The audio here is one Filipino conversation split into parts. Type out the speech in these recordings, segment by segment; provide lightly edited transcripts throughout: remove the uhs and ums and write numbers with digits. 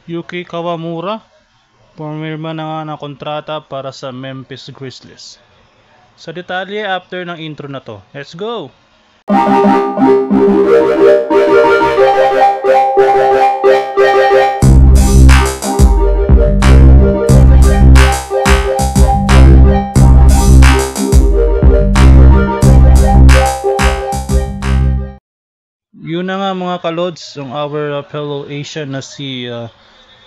Yuki Kawamura, pumirma na nga ng kontrata para sa Memphis Grizzlies. Sa detalye after ng intro na to. Let's go! Yun na nga mga kalods, ang our fellow Asian na si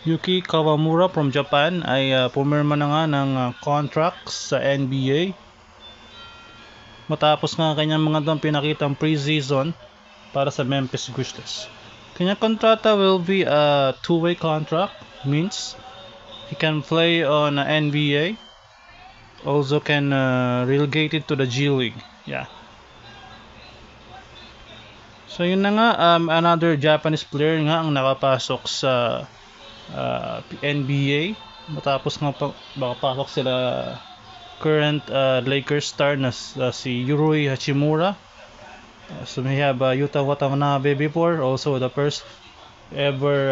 Yuki Kawamura from Japan ay pumirma na nga ng contract sa NBA. Matapos nga kanyang mga pinakitang preseason para sa Memphis Grizzlies. Kanyang kontrata will be a two-way contract, means he can play on NBA, also can relegated to the G League. Yeah. So yun na nga, another Japanese player nga ang nakapasok sa NBA. Matapos nga makapasok sila current Lakers star na si Yuri Hachimura. So we have Yuta Watanabe before, also the first ever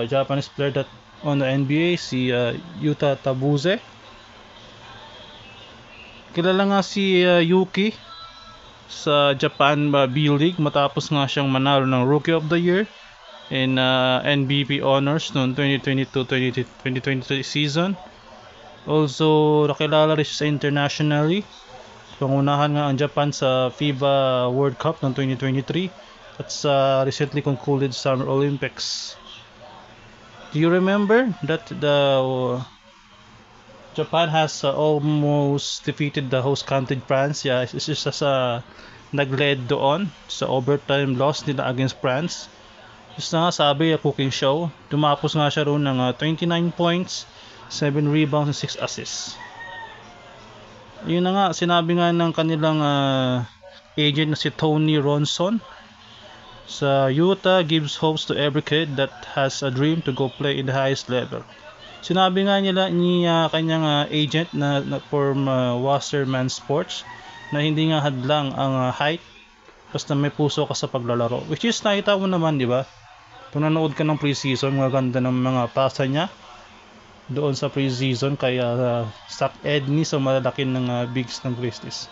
Japanese player that on the NBA, si Yuta Tabuse. Kilala nga si Yuki sa Japan B-League matapos nga siyang manalo ng Rookie of the Year in MVP honors noong 2022-2023 season. Also nakilala rin siya sa internationally. Pangunahan nga ang Japan sa FIBA World Cup noong 2023 at sa recently concluded Summer Olympics. Do you remember that the Japan has almost defeated the host country France? Yeah, it's just nag-led doon sa overtime loss nila against France. Just na nga sabi, cooking show. Tumapos nga siya roon ng 29 points, 7 rebounds, and 6 assists. Yun na nga, sinabi nga ng kanilang agent na si Tony Ronson, sa Utah gives hopes to every kid that has a dream to go play in the highest level. Sinabi nga nila ni kanyang agent na from Wasserman Sports na hindi nga hadlang ang height basta may puso ka sa paglalaro, which is nakita mo naman, di ba? Kung nanood ka ng preseason, maganda ng mga pasa niya doon sa preseason, kaya Zach Edney sa malalaki ng bigs ng Grizzlies.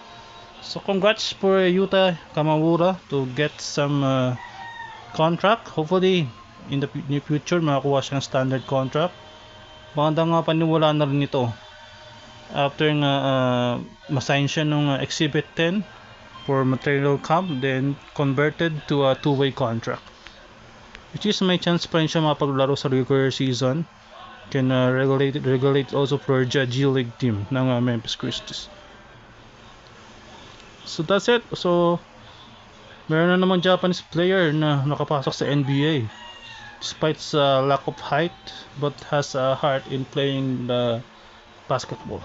So congrats for Yuta Kawamura to get some contract. Hopefully in the near future makakuha siya ng standard contract. Maganda nga paniwala na rin ito after nga masign siya nung Exhibit 10 for material camp, then converted to a two-way contract, which is may chance pa rin siya mapaglaro sa regular season. Can regulate also for G League team ng Memphis Grizzlies. So that's it. So meron na naman Japanese player na nakapasok sa NBA despite sa lack of height, but has a heart in playing the basketball.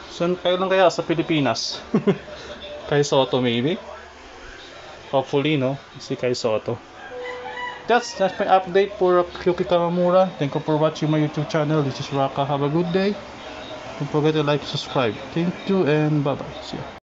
So kailan kaya sa Pilipinas? Kai Soto maybe? Hopefully, no? Si Kai Soto. That's my update for Yuki Kawamura. Thank you for watching my YouTube channel. This is Raka. Have a good day. Don't forget to like and subscribe. Thank you and bye bye. See you.